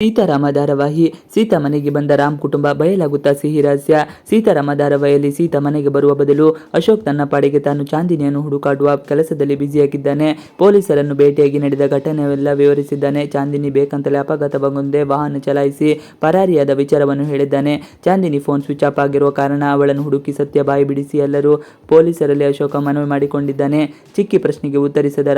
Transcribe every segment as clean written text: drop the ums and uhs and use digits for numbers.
ಸೀತಾರಾಮ ಧಾರಾವಾಹಿ. ಸೀತಾ ಮನೆಗೆ ಬಂದ ರಾಮ್ ಕುಟುಂಬ, ಬಯಲಾಗುತ್ತಾ ಸಿಹಿ ರಹಸ್ಯ. ಸೀತಾರಾಮ ಧಾರಾವಾಹಿಯಲ್ಲಿ ಸೀತಾ ಮನೆಗೆ ಬರುವ ಬದಲು ಅಶೋಕ್ ತನ್ನ ಪಾಡಿಗೆ ತಾನು ಚಾಂದಿನಿಯನ್ನು ಹುಡುಕಾಡುವ ಕೆಲಸದಲ್ಲಿ ಬ್ಯುಸಿಯಾಗಿದ್ದಾನೆ. ಪೊಲೀಸರನ್ನು ಭೇಟಿಯಾಗಿ ನಡೆದ ಘಟನೆಯೆಲ್ಲ ವಿವರಿಸಿದ್ದಾನೆ. ಚಾಂದಿನಿ ಬೇಕಂತಲೇ ಅಪಘಾತಗೊಂಡೇ ವಾಹನ ಚಲಾಯಿಸಿ ಪರಾರಿಯಾದ ವಿಚಾರವನ್ನು ಹೇಳಿದ್ದಾನೆ. ಚಾಂದಿನಿ ಫೋನ್ ಸ್ವಿಚ್ ಆಫ್ ಆಗಿರುವ ಕಾರಣ ಅವಳನ್ನು ಹುಡುಕಿ ಸತ್ಯ ಬಾಯಿ ಬಿಡಿಸಿ ಎಲ್ಲರೂ ಪೊಲೀಸರಲ್ಲಿ ಅಶೋಕ ಮನವಿ ಮಾಡಿಕೊಂಡಿದ್ದಾನೆ. ಚಿಕ್ಕಿ ಪ್ರಶ್ನೆಗೆ ಉತ್ತರಿಸದ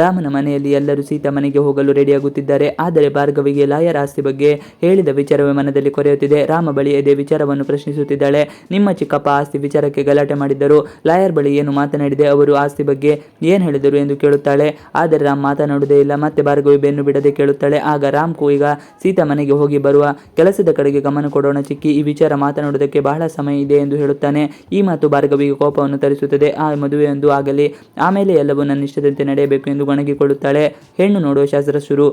ರಾಮನ ಮನೆಯಲ್ಲಿ ಎಲ್ಲರೂ ಸೀತಾ ಮನೆಗೆ ಹೋಗಲು ರೆಡಿಯಾಗುತ್ತಿದ್ದಾರೆ. ಆದರೆ ಭಾರ್ಗವಿಗೆ ಲಾಯರ್ ಆಸ್ತಿ ಬಗ್ಗೆ ಹೇಳಿದ ವಿಚಾರವೇ ಮನದಲ್ಲಿ ಕೊರೆಯುತ್ತಿದೆ. ರಾಮ ಬಳಿ ಇದೇ ವಿಚಾರವನ್ನು ಪ್ರಶ್ನಿಸುತ್ತಿದ್ದಾಳೆ. ನಿಮ್ಮ ಚಿಕ್ಕಪ್ಪ ಆಸ್ತಿ ವಿಚಾರಕ್ಕೆ ಗಲಾಟೆ ಮಾಡಿದ್ದರು, ಲಾಯರ್ ಬಳಿ ಏನು ಮಾತನಾಡಿದೆ, ಅವರು ಆಸ್ತಿ ಬಗ್ಗೆ ಏನು ಹೇಳಿದರು ಎಂದು ಕೇಳುತ್ತಾಳೆ. ಆದರೆ ರಾಮ್ ಮಾತನಾಡುವುದೇ ಇಲ್ಲ. ಮತ್ತೆ ಭಾರ್ಗವಿ ಬೆನ್ನು ಬಿಡದೆ ಕೇಳುತ್ತಾಳೆ. ಆಗ ರಾಮ್ಗೂ ಈಗ ಸೀತಾ ಮನೆಗೆ ಹೋಗಿ ಬರುವ ಕೆಲಸದ ಕಡೆಗೆ ಗಮನ ಕೊಡೋಣ ಚಿಕ್ಕಿ, ಈ ವಿಚಾರ ಮಾತನಾಡುವುದಕ್ಕೆ ಬಹಳ ಸಮಯ ಇದೆ ಎಂದು ಹೇಳುತ್ತಾನೆ. ಈ ಮಾತು ಭಾರ್ಗವಿಗೆ ಕೋಪವನ್ನು ತರಿಸುತ್ತದೆ. ಆ ಮದುವೆಯೊಂದು ಆಗಲಿ, ಆಮೇಲೆ ಎಲ್ಲವೂ ನನ್ನ ಇಷ್ಟದಂತೆ ನಡೆಯಬೇಕು ಎಂದು ಗೊಣಗಿಕೊಳ್ಳುತ್ತಾಳೆ. ಹೆಣ್ಣು ನೋಡುವ ಶಾಸ್ತ್ರ ಶುರು.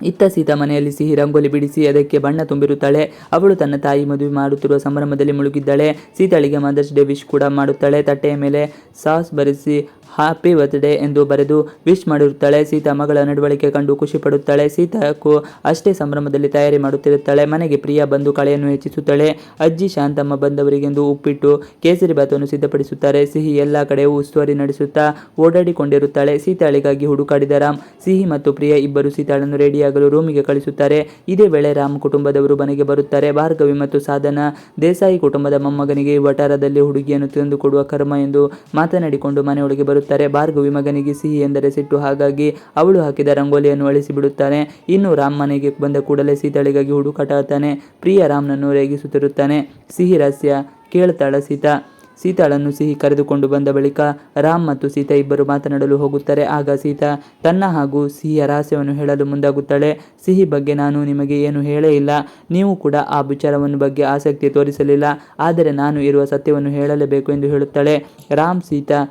ಇತ್ತ ಸೀತಾ ಮನೆಯಲ್ಲಿ ಸಿಹಿ ರಂಗೋಲಿ ಬಿಡಿಸಿ ಅದಕ್ಕೆ ಬಣ್ಣ ತುಂಬಿರುತ್ತಾಳೆ. ಅವಳು ತನ್ನ ತಾಯಿ ಮದುವೆ ಮಾಡುತ್ತಿರುವ ಸಂಭ್ರಮದಲ್ಲಿ ಮುಳುಗಿದ್ದಾಳೆ. ಸೀತಾಳಿಗೆ ಮದರ್ಸ್ ಡೇ ವಿಶ್ ಕೂಡ ಮಾಡುತ್ತಾಳೆ. ತಟ್ಟೆಯ ಮೇಲೆ ಸಾಸ್ ಬರೆಸಿ ಹ್ಯಾಪಿ ಬರ್ತ್ಡೇ ಎಂದು ಬರೆದು ವಿಶ್ ಮಾಡಿರುತ್ತಾಳೆ. ಸೀತಾ ಮಗಳ ನಡವಳಿಕೆ ಕಂಡು ಖುಷಿ ಪಡುತ್ತಾಳೆ. ಸೀತಾಕ್ಕೂ ಅಷ್ಟೇ ಸಂಭ್ರಮದಲ್ಲಿ ತಯಾರಿ ಮಾಡುತ್ತಿರುತ್ತಾಳೆ. ಮನೆಗೆ ಪ್ರಿಯಾ ಬಂದು ಕಳೆಯನ್ನು ಹೆಚ್ಚಿಸುತ್ತಾಳೆ. ಅಜ್ಜಿ ಶಾಂತಮ್ಮ ಬಂದವರಿಗೆಂದು ಉಪ್ಪಿಟ್ಟು ಕೇಸರಿ ಭಾತವನ್ನು ಸಿದ್ಧಪಡಿಸುತ್ತಾರೆ. ಸಿಹಿ ಎಲ್ಲ ಕಡೆಯೂ ಉಸ್ತುವಾರಿ ನಡೆಸುತ್ತಾ ಓಡಾಡಿಕೊಂಡಿರುತ್ತಾಳೆ. ಸೀತಾಳಿಗಾಗಿ ಹುಡುಕಾಡಿದ ರಾಮ್, ಸಿಹಿ ಮತ್ತು ಪ್ರಿಯಾ ಇಬ್ಬರು ಸೀತಾಳನ್ನು ರೆಡಿಯಾಗಲು ರೂಮಿಗೆ ಕಳಿಸುತ್ತಾರೆ. ಇದೇ ವೇಳೆ ರಾಮ್ ಕುಟುಂಬದವರು ಮನೆಗೆ ಬರುತ್ತಾರೆ. ಭಾರ್ಗವಿ ಮತ್ತು ಸಾಧನಾ ದೇಸಾಯಿ ಕುಟುಂಬದ ಮೊಮ್ಮಗನಿಗೆ ಈ ವಠಾರದಲ್ಲಿ ಹುಡುಗಿಯನ್ನು ತಂದುಕೊಡುವ ಕರ್ಮ ಎಂದು ಮಾತನಾಡಿಕೊಂಡು ಮನೆಯೊಳಗೆ ಬರುತ್ತಾರೆ. ಭಾರ್ಗವಿ ಮಗನಿಗೆ ಸಿಹಿ ಎಂದರೆ ಸಿಟ್ಟು, ಹಾಗಾಗಿ ಅವಳು ಹಾಕಿದ ರಂಗೋಲಿಯನ್ನು ಅಳಿಸಿ ಬಿಡುತ್ತಾನೆ. ಇನ್ನು ರಾಮ್ ಮನೆಗೆ ಬಂದ ಕೂಡಲೇ ಸೀತಾಳಿಗಾಗಿ ಹುಡುಕಾಡುತ್ತಾನೆ. ಪ್ರಿಯಾ ರಾಮ್ನನ್ನು ರೇಗಿಸುತ್ತಿರುತ್ತಾನೆ. ಸಿಹಿ ರಹಸ್ಯ ಕೇಳ್ತಾಳ ಸೀತಾ. ಸೀತಾಳನ್ನು ಸಿಹಿ ಕರೆದುಕೊಂಡು ಬಂದ ಬಳಿಕ ರಾಮ್ ಮತ್ತು ಸೀತಾ ಇಬ್ಬರು ಮಾತನಾಡಲು ಹೋಗುತ್ತಾರೆ. ಆಗ ಸೀತಾ ತನ್ನ ಹಾಗೂ ಸಿಹಿಯ ರಹಸ್ಯವನ್ನು ಹೇಳಲು ಮುಂದಾಗುತ್ತಾಳೆ. ಸಿಹಿ ಬಗ್ಗೆ ನಾನು ನಿಮಗೆ ಏನು ಹೇಳೇ ಇಲ್ಲ, ನೀವು ಕೂಡ ಆ ವಿಚಾರವನ್ನು ಬಗ್ಗೆ ಆಸಕ್ತಿ ತೋರಿಸಲಿಲ್ಲ, ಆದರೆ ನಾನು ಇರುವ ಸತ್ಯವನ್ನು ಹೇಳಲೇಬೇಕು ಎಂದು ಹೇಳುತ್ತಾಳೆ. ರಾಮ್ ಸೀತಾ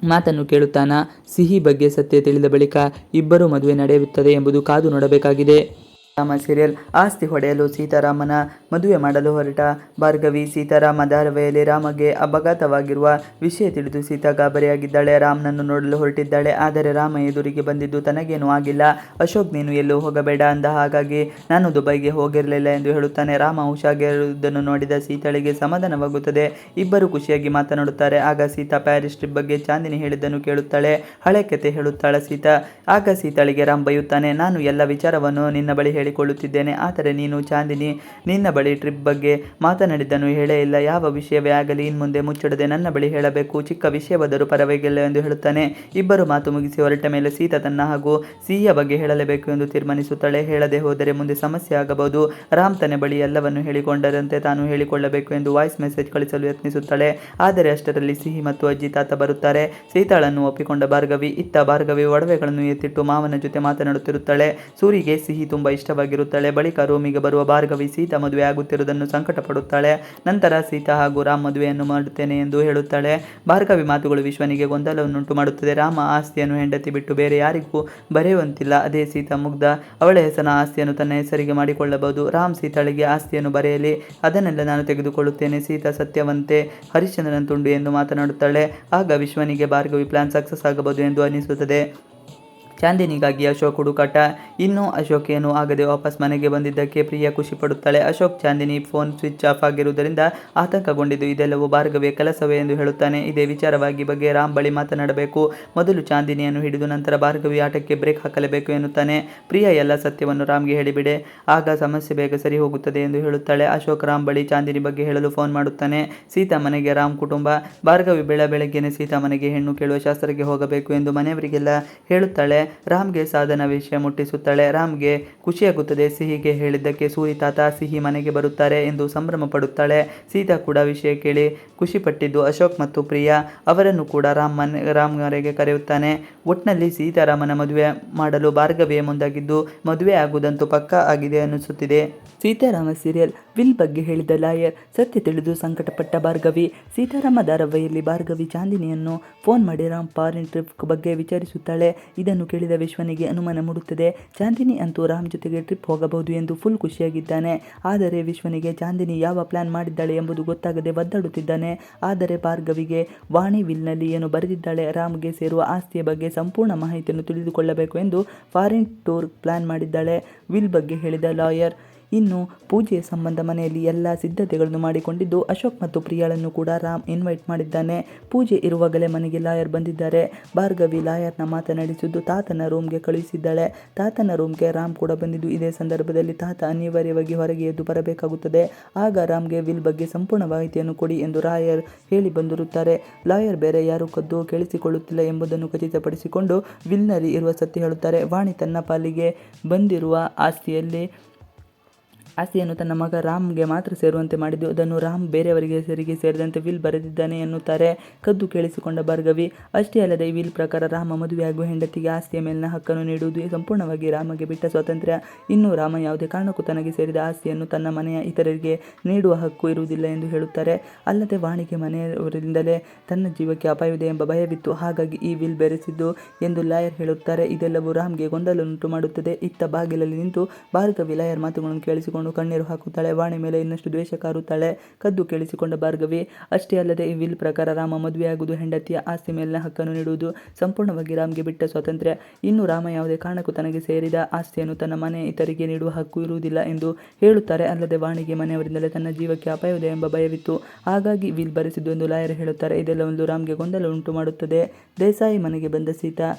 ಮಾತನ್ನು ಕೇಳುತ್ತಾನ. ಸಿಹಿ ಬಗ್ಗೆ ಸತ್ಯ ತಿಳಿದ ಬಳಿಕ ಇಬ್ಬರು ಮದುವೆ ನಡೆಯುತ್ತದೆ ಎಂಬುದು ಕಾದು ನೋಡಬೇಕಾಗಿದೆ. ರಾಮ ಸೀರಿಯಲ್. ಆಸ್ತಿ ಹೊಡೆಯಲು ಸೀತಾರಾಮನ ಮದುವೆ ಮಾಡಲು ಹೊರಟ ಭಾರ್ಗವಿ. ಸೀತಾರಾಮ ಧಾರಾವಾಹಿಯಲ್ಲಿ ರಾಮಗೆ ಅಪಘಾತವಾಗಿರುವ ವಿಷಯ ತಿಳಿದು ಸೀತಾ ಗಾಬರಿಯಾಗಿದ್ದಾಳೆ. ರಾಮ್ನನ್ನು ನೋಡಲು ಹೊರಟಿದ್ದಾಳೆ. ಆದರೆ ರಾಮ ಎದುರಿಗೆ ಬಂದಿದ್ದು ತನಗೇನೂ ಆಗಿಲ್ಲ. ಅಶೋಕ್ ನೀನು ಎಲ್ಲೂ ಹೋಗಬೇಡ ಅಂದ, ಹಾಗಾಗಿ ನಾನು ದುಬೈಗೆ ಹೋಗಿರಲಿಲ್ಲ ಎಂದು ಹೇಳುತ್ತಾನೆ. ರಾಮ ಹುಷಾಗಿರುವುದನ್ನು ನೋಡಿದ ಸೀತಾಳಿಗೆ ಸಮಾಧಾನವಾಗುತ್ತದೆ. ಇಬ್ಬರು ಖುಷಿಯಾಗಿ ಮಾತನಾಡುತ್ತಾರೆ. ಆಗ ಸೀತಾ ಪ್ಯಾರಿಸ್ ಟ್ರಿಪ್ ಬಗ್ಗೆ ಚಾಂದಿನಿ ಹೇಳಿದ್ದನ್ನು ಕೇಳುತ್ತಾಳೆ. ಹಳೆ ಕತೆ ಹೇಳುತ್ತಾಳೆ ಸೀತಾ. ಆಗ ಸೀತಾಳಿಗೆ ರಾಮ್ ಬೈಯುತ್ತಾನೆ, ನಾನು ಎಲ್ಲ ವಿಚಾರವನ್ನು ನಿನ್ನ ಬಳಿ ಹೇಳಿಕೊಳ್ಳುತ್ತಿದ್ದೇನೆ, ಆದರೆ ನೀನು ಚಾಂದಿನಿ ನಿನ್ನ ಬಳಿ ಟ್ರಿಪ್ ಬಗ್ಗೆ ಮಾತನಾಡಿದ್ದನ್ನು ಹೇಳೇ ಇಲ್ಲ. ಯಾವ ವಿಷಯವೇ ಆಗಲಿ ಇನ್ಮುಂದೆ ಮುಚ್ಚಡದೆ ನನ್ನ ಬಳಿ ಹೇಳಬೇಕು, ಚಿಕ್ಕ ವಿಷಯವಾದರೂ ಪರವಾಗಿಲ್ಲ ಎಂದು ಹೇಳುತ್ತಾನೆ. ಇಬ್ಬರು ಮಾತು ಮುಗಿಸಿ ಹೊರಟ ಮೇಲೆ ಸೀತಾ ತನ್ನ ಹಾಗೂ ಸಿಹಿಯ ಬಗ್ಗೆ ಹೇಳಲೇಬೇಕು ಎಂದು ತೀರ್ಮಾನಿಸುತ್ತಾಳೆ. ಹೇಳದೆ ಹೋದರೆ ಮುಂದೆ ಸಮಸ್ಯೆ ಆಗಬಹುದು. ರಾಮ್ ತನ್ನ ಬಳಿ ಎಲ್ಲವನ್ನು ಹೇಳಿಕೊಂಡರಂತೆ ತಾನು ಹೇಳಿಕೊಳ್ಳಬೇಕು ಎಂದು ವಾಯ್ಸ್ ಮೆಸೇಜ್ ಕಳಿಸಲು ಯತ್ನಿಸುತ್ತಾಳೆ. ಆದರೆ ಅಷ್ಟರಲ್ಲಿ ಸಿಹಿ ಮತ್ತು ಅಜ್ಜಿ ತಾತ ಬರುತ್ತಾರೆ. ಸೀತಾಳನ್ನು ಒಪ್ಪಿಕೊಂಡ ಭಾರ್ಗವಿ. ಇತ್ತ ಭಾರ್ಗವಿ ಒಡವೆಗಳನ್ನು ಎತ್ತಿಟ್ಟು ಮಾವನ ಜೊತೆ ಮಾತನಾಡುತ್ತಿರುತ್ತಾಳೆ. ಸೂರಿಗೆ ಸಿಹಿ ತುಂಬಾ ಇಷ್ಟವಾಗಿರುತ್ತಾಳೆ. ಬಳಿಕ ರೂಮಿಗೆ ಬರುವ ಭಾರ್ಗವಿ ಸೀತಾ ಮದುವೆ ಆಗುತ್ತಿರುವುದನ್ನು ಸಂಕಟ ಪಡುತ್ತಾಳೆ. ನಂತರ ಸೀತಾ ಹಾಗೂ ರಾಮ್ ಮದುವೆಯನ್ನು ಮಾಡುತ್ತೇನೆ ಎಂದು ಹೇಳುತ್ತಾಳೆ. ಭಾರ್ಗವಿ ಮಾತುಗಳು ವಿಶ್ವನಿಗೆ ಗೊಂದಲವನ್ನುಂಟು ಮಾಡುತ್ತದೆ. ರಾಮ ಆಸ್ತಿಯನ್ನು ಹೆಂಡತಿ ಬಿಟ್ಟು ಬೇರೆ ಯಾರಿಗೂ ಬರೆಯುವಂತಿಲ್ಲ. ಅದೇ ಸೀತಾ ಮುಗ್ಧ, ಅವಳ ಹೆಸರಿನ ಆಸ್ತಿಯನ್ನು ತನ್ನ ಹೆಸರಿಗೆ ಮಾಡಿಕೊಳ್ಳಬಹುದು. ರಾಮ್ ಸೀತಾಳಿಗೆ ಆಸ್ತಿಯನ್ನು ಬರೆಯಲಿ, ಅದನ್ನೆಲ್ಲ ನಾನು ತೆಗೆದುಕೊಳ್ಳುತ್ತೇನೆ, ಸೀತಾ ಸತ್ಯವಂತೆ, ಹರಿಶ್ಚಂದ್ರನ ತುಂಡು ಎಂದು ಮಾತನಾಡುತ್ತಾಳೆ. ಆಗ ವಿಶ್ವನಿಗೆ ಭಾರ್ಗವಿ ಪ್ಲಾನ್ ಸಕ್ಸಸ್ ಆಗಬಹುದು ಎಂದು ಅನಿಸುತ್ತದೆ. ಚಾಂದಿನಿಗಾಗಿ ಅಶೋಕ್ ಹುಡುಕಾಟ. ಇನ್ನೂ ಅಶೋಕ್ ಏನೂ ಆಗದೆ ವಾಪಸ್ ಮನೆಗೆ ಬಂದಿದ್ದಕ್ಕೆ ಪ್ರಿಯಾ ಖುಷಿ ಪಡುತ್ತಾಳೆ. Ashok Chandini phone switch off ಆಗಿರುವುದರಿಂದ ಆತಂಕಗೊಂಡಿದ್ದು ಇದೆಲ್ಲವೂ ಭಾರ್ಗವಿಯ ಕೆಲಸವೇ ಎಂದು ಹೇಳುತ್ತಾನೆ. ಇದೇ ವಿಚಾರವಾಗಿ ಬಗ್ಗೆ ರಾಮ್ ಬಳಿ ಮಾತನಾಡಬೇಕು. ಮೊದಲು ಚಾಂದಿನಿಯನ್ನು ಹಿಡಿದು ನಂತರ ಭಾರ್ಗವಿ ಆಟಕ್ಕೆ ಬ್ರೇಕ್ ಹಾಕಲೇಬೇಕು ಎನ್ನುತ್ತಾನೆ. ಪ್ರಿಯಾ ಎಲ್ಲ ಸತ್ಯವನ್ನು ರಾಮ್ಗೆ ಹೇಳಿಬಿಡೆ, ಆಗ ಸಮಸ್ಯೆ ಬೇಗ ಸರಿ ಹೋಗುತ್ತದೆ ಎಂದು ಹೇಳುತ್ತಾಳೆ. ಅಶೋಕ್ ರಾಮ್ ಬಳಿ ಚಾಂದಿನಿ ಬಗ್ಗೆ ಹೇಳಲು ಫೋನ್ ಮಾಡುತ್ತಾನೆ. ಸೀತಾ ಮನೆಗೆ ರಾಮ್ ಕುಟುಂಬ. ಭಾರ್ಗವಿ ಬೆಳಗ್ಗೆನೆ ಸೀತಾ ಮನೆಗೆ ಹೆಣ್ಣು ಕೇಳುವ ಶಾಸ್ತ್ರಕ್ಕೆ ಹೋಗಬೇಕು ಎಂದು ಮನೆಯವರಿಗೆಲ್ಲ ಹೇಳುತ್ತಾಳೆ. ರಾಮ್ಗೆ ಸಾಧನ ವಿಷಯ ಮುಟ್ಟಿಸುತ್ತಾಳೆ. ರಾಮ್ಗೆ ಖುಷಿಯಾಗುತ್ತದೆ. ಸಿಹಿಗೆ ಹೇಳಿದ್ದಕ್ಕೆ ಸೂರಿ ತಾತ ಸಿಹಿ ಮನೆಗೆ ಬರುತ್ತಾರೆ ಎಂದು ಸಂಭ್ರಮ ಪಡುತ್ತಾಳೆ. ಸೀತಾ ಕೂಡ ವಿಷಯ ಕೇಳಿ ಖುಷಿಪಟ್ಟಿದ್ದು ಅಶೋಕ್ ಮತ್ತು ಪ್ರಿಯಾ ಅವರನ್ನು ಕೂಡ ರಾಮ್ ಮನೆಗೆ ಕರೆಯುತ್ತಾನೆ. ಒಟ್ನಲ್ಲಿ ಸೀತಾರಾಮನ ಮದುವೆ ಮಾಡಲು ಭಾರ್ಗವಿಯೇ ಮುಂದಾಗಿದ್ದು ಮದುವೆ ಆಗುವುದಂತೂ ಪಕ್ಕಾ ಆಗಿದೆ ಅನಿಸುತ್ತಿದೆ. ಸೀತಾರಾಮ ಸೀರಿಯಲ್. ವಿಲ್ ಬಗ್ಗೆ ಹೇಳಿದ ಲಾಯರ್. ಸತ್ಯ ತಿಳಿದು ಸಂಕಟಪಟ್ಟ ಭಾರ್ಗವಿ. ಸೀತಾರಾಮ ಧಾರಾವಾಹಿಯಲ್ಲಿ ಭಾರ್ಗವಿ ಚಾಂದಿನಿಯನ್ನು ಫೋನ್ ಮಾಡಿ ರಾಮ್ ಫಾರಿನ್ ಟ್ರಿಪ್ ಬಗ್ಗೆ ವಿಚಾರಿಸುತ್ತಾಳೆ. ಇದನ್ನು ಕೇಳಿದ ವಿಶ್ವನಿಗೆ ಅನುಮಾನ ಮೂಡುತ್ತದೆ. ಚಾಂದಿನಿ ಅಂತೂ ರಾಮ್ ಜೊತೆಗೆ ಟ್ರಿಪ್ ಹೋಗಬಹುದು ಎಂದು ಫುಲ್ ಖುಷಿಯಾಗಿದ್ದಾನೆ. ಆದರೆ ವಿಶ್ವನಿಗೆ ಚಾಂದಿನಿ ಯಾವ ಪ್ಲಾನ್ ಮಾಡಿದ್ದಾಳೆ ಎಂಬುದು ಗೊತ್ತಾಗದೆ ಒದ್ದಾಡುತ್ತಿದ್ದಾನೆ. ಆದರೆ ಭಾರ್ಗವಿಗೆ ವಾಣಿ ವಿಲ್ನಲ್ಲಿ ಏನು ಬರೆದಿದ್ದಾಳೆ. ರಾಮ್ಗೆ ಸೇರುವ ಆಸ್ತಿಯ ಬಗ್ಗೆ ಸಂಪೂರ್ಣ ಮಾಹಿತಿಯನ್ನು ತಿಳಿದುಕೊಳ್ಳಬೇಕು ಎಂದು ಫಾರಿನ್ ಟೂರ್ ಪ್ಲಾನ್ ಮಾಡಿದ್ದಾಳೆ. ವಿಲ್ ಬಗ್ಗೆ ಹೇಳಿದ ಲಾಯರ್. ಇನ್ನು ಪೂಜೆಯ ಸಂಬಂಧ ಮನೆಯಲ್ಲಿ ಎಲ್ಲ ಸಿದ್ಧತೆಗಳನ್ನು ಮಾಡಿಕೊಂಡಿದ್ದು ಅಶೋಕ್ ಮತ್ತು ಪ್ರಿಯಾಳನ್ನು ಕೂಡ ರಾಮ್ ಇನ್ವೈಟ್ ಮಾಡಿದ್ದಾನೆ. ಪೂಜೆ ಇರುವಾಗಲೇ ಮನೆಗೆ ಲಾಯರ್ ಬಂದಿದ್ದಾರೆ. ಭಾರ್ಗವಿ ಲಾಯರ್ನ ಮಾತನಾಡಿಸಿದ್ದು ತಾತನ ರೂಮ್ಗೆ ಕಳುಹಿಸಿದ್ದಾಳೆ. ತಾತನ ರೂಮ್ಗೆ ರಾಮ್ ಕೂಡ ಬಂದಿದ್ದು ಇದೇ ಸಂದರ್ಭದಲ್ಲಿ ತಾತ ಅನಿವಾರ್ಯವಾಗಿ ಹೊರಗೆ ಎದ್ದು ಬರಬೇಕಾಗುತ್ತದೆ. ಆಗ ರಾಮ್ಗೆ ವಿಲ್ ಬಗ್ಗೆ ಸಂಪೂರ್ಣ ಮಾಹಿತಿಯನ್ನು ಕೊಡಿ ಎಂದು ಲಾಯರ್ ಹೇಳಿ ಬಂದಿರುತ್ತಾರೆ. ಲಾಯರ್ ಬೇರೆ ಯಾರು ಕದ್ದು ಕೇಳಿಸಿಕೊಳ್ಳುತ್ತಿಲ್ಲ ಎಂಬುದನ್ನು ಖಚಿತಪಡಿಸಿಕೊಂಡು ವಿಲ್ನಲ್ಲಿ ಇರುವ ಸತ್ಯ ಹೇಳುತ್ತಾರೆ. ವಾಣಿ ತನ್ನ ಪಾಲಿಗೆ ಬಂದಿರುವ ಆಸ್ತಿಯನ್ನು ತನ್ನ ಮಗ ರಾಮ್ಗೆ ಮಾತ್ರ ಸೇರುವಂತೆ ಮಾಡಿದ್ದು ಅದನ್ನು ರಾಮ್ ಬೇರೆಯವರಿಗೆ ಹೆಸರಿಗೆ ಸೇರಿದಂತೆ ವಿಲ್ ಬರೆದಿದ್ದಾನೆ ಎನ್ನುತ್ತಾರೆ ಕದ್ದು ಕೇಳಿಸಿಕೊಂಡ ಭಾರ್ಗವಿ. ಅಷ್ಟೇ ಅಲ್ಲದೆ ಈ ವಿಲ್ ಪ್ರಕಾರ ರಾಮ ಮದುವೆಯಾಗುವ ಹೆಂಡತಿಗೆ ಆಸ್ತಿಯ ಮೇಲಿನ ಹಕ್ಕನ್ನು ನೀಡುವುದು ಸಂಪೂರ್ಣವಾಗಿ ರಾಮಗೆ ಬಿಟ್ಟ ಸ್ವಾತಂತ್ರ್ಯ. ಇನ್ನು ರಾಮ ಯಾವುದೇ ಕಾರಣಕ್ಕೂ ತನಗೆ ಸೇರಿದ ಆಸ್ತಿಯನ್ನು ತನ್ನ ಮನೆಯ ಇತರರಿಗೆ ನೀಡುವ ಹಕ್ಕು ಇರುವುದಿಲ್ಲ ಎಂದು ಹೇಳುತ್ತಾರೆ. ಅಲ್ಲದೆ ವಾಣಿಗೆ ಮನೆಯವರಿಂದಲೇ ತನ್ನ ಜೀವಕ್ಕೆ ಅಪಾಯವಿದೆ ಎಂಬ ಭಯವಿತ್ತು, ಹಾಗಾಗಿ ಈ ವಿಲ್ ಬೆರೆಸಿದ್ದು ಎಂದು ಲಾಯರ್ ಹೇಳುತ್ತಾರೆ. ಇದೆಲ್ಲವೂ ರಾಮ್ಗೆ ಗೊಂದಲವನ್ನುಂಟು ಮಾಡುತ್ತದೆ. ಇತ್ತ ಬಾಗಿಲಲ್ಲಿ ನಿಂತು ಭಾರ್ಗವಿ ಲಾಯರ್ ಮಾತುಗಳನ್ನು ಕೇಳಿಸಿಕೊಂಡು ಕಣ್ಣೀರು ಹಾಕುತ್ತಾಳೆ. ವಾಣಿ ಮೇಲೆ ಇನ್ನಷ್ಟು ದ್ವೇಷ ಕಾರುತ್ತಾಳೆ. ಕದ್ದು ಕೇಳಿಸಿಕೊಂಡ ಭಾರ್ಗವಿ. ಅಷ್ಟೇ ಅಲ್ಲದೆ ಈ ವಿಲ್ ಪ್ರಕಾರ ರಾಮ ಮದುವೆಯಾಗುವುದು ಹೆಂಡತಿಯ ಆಸ್ತಿ ಮೇಲಿನ ಹಕ್ಕನ್ನು ನೀಡುವುದು ಸಂಪೂರ್ಣವಾಗಿ ರಾಮ್ಗೆ ಬಿಟ್ಟ ಸ್ವಾತಂತ್ರ್ಯ. ಇನ್ನು ರಾಮ ಯಾವುದೇ ಕಾರಣಕ್ಕೂ ತನಗೆ ಸೇರಿದ ಆಸ್ತಿಯನ್ನು ತನ್ನ ಮನೆ ಇತರಿಗೆ ನೀಡುವ ಹಕ್ಕು ಇರುವುದಿಲ್ಲ ಎಂದು ಹೇಳುತ್ತಾರೆ. ಅಲ್ಲದೆ ವಾಣಿಗೆ ಮನೆಯವರಿಂದಲೇ ತನ್ನ ಜೀವಕ್ಕೆ ಅಪಾಯವಿದೆ ಎಂಬ ಭಯವಿತ್ತು, ಹಾಗಾಗಿ ವಿಲ್ ಬರೆಸಿದ್ದು ಎಂದು ಲಾಯರ್ ಹೇಳುತ್ತಾರೆ. ಇದೆಲ್ಲವೊಂದು ರಾಮ್ಗೆ ಗೊಂದಲ ಉಂಟು ಮಾಡುತ್ತದೆ. ದೇಸಾಯಿ ಮನೆಗೆ ಬಂದ ಸೀತಾ.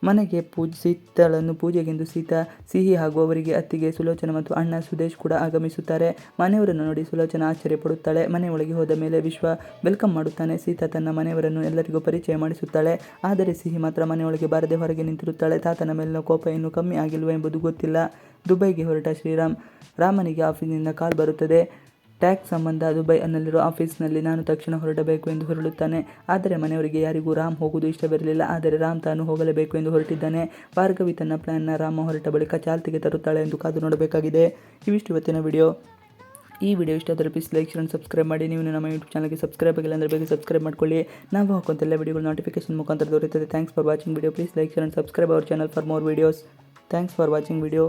ಮನೆಗೆ ಸೀತಾಳನ್ನು ಪೂಜೆಗೆಂದು ಸೀತಾ, ಸಿಹಿ ಹಾಗೂ ಅವರಿಗೆ ಅತ್ತಿಗೆ ಸುಲೋಚನಾ ಮತ್ತು ಅಣ್ಣ ಸುದೇಶ್ ಕೂಡ ಆಗಮಿಸುತ್ತಾರೆ. ಮನೆಯವರನ್ನು ನೋಡಿ ಸುಲೋಚನಾ ಆಶ್ಚರ್ಯಪಡುತ್ತಾಳೆ. ಮನೆಯೊಳಗೆ ಹೋದ ಮೇಲೆ ವಿಶ್ವ ವೆಲ್ಕಮ್ ಮಾಡುತ್ತಾನೆ. ಸೀತಾ ತನ್ನ ಮನೆಯವರನ್ನು ಎಲ್ಲರಿಗೂ ಪರಿಚಯ ಮಾಡಿಸುತ್ತಾಳೆ. ಆದರೆ ಸಿಹಿ ಮಾತ್ರ ಮನೆಯೊಳಗೆ ಬಾರದೆ ಹೊರಗೆ ನಿಂತಿರುತ್ತಾಳೆ. ತಾತನ ಮೇಲಿನ ಕೋಪ ಇನ್ನೂ ಕಮ್ಮಿ ಆಗಿಲ್ವ ಎಂಬುದು ಗೊತ್ತಿಲ್ಲ. ದುಬೈಗೆ ಹೊರಟ ಶ್ರೀರಾಮ್. ರಾಮನಿಗೆ ಆಫೀಸಿನಿಂದ ಕಾಲ್ ಬರುತ್ತದೆ. ಟ್ಯಾಕ್ಸ್ ಸಂಬಂಧ ದುಬೈನಲ್ಲಿರುವ ಆಫೀಸ್ನಲ್ಲಿ ನಾನು ತಕ್ಷಣ ಹೊರಡಬೇಕು ಎಂದು ಹೊರಡುತ್ತಾನೆ. ಆದರೆ ಮನೆಯವರಿಗೆ ಯಾರಿಗೂ ರಾಮ್ ಹೋಗುವುದು ಇಷ್ಟವಿರಲಿಲ್ಲ. ಆದರೆ ರಾಮ್ ತಾನು ಹೋಗಲೇಬೇಕು ಎಂದು ಹೊರಟಿದ್ದಾನೆ. ಭಾರ್ಗವಿ ತನ್ನ ಪ್ಲಾನ್ನ ರಾಮ ಹೊರಟ ಬಳಿಕ ಚಾಲ್ತಿಗೆ ತರುತ್ತಾಳೆ ಎಂದು ಕಾದು ನೋಡಬೇಕಾಗಿದೆ. ಇವಿಷ್ಟು ಇವತ್ತಿನ ವಿಡಿಯೋ. ಈ ವಿಡಿಯೋ ಇಷ್ಟ ಆದರೆ ಪ್ಲೀಸ್ ಲೈಕ್ ಶೇರ್ ಸಬ್ಸ್ಕ್ರೈಬ್ ಮಾಡಿ. ನೀವು ನಮ್ಮ ಯೂಟ್ಯೂಬ್ ಚಾನಲ್ಗೆ ಸಬ್ಸ್ಕ್ರೈಬ್ ಆಗಿಲ್ಲ ಅಂದರೆ ಬೇಗ ಸಬ್ಸ್ಕ್ರೈಬ್ ಮಾಡ್ಕೊಳ್ಳಿ. ನಾವು ಹಾಕುವಂಥ ಎಲ್ಲ ವಿಡಿಯೋಗಳು ನೋಟಿಫಿಕೇಶನ್ ಮುಖಾಂತರ ದೊರೆಯುತ್ತದೆ. Thanks for watching video. Please like share subscribe our channel for more videos. Thanks for watching video.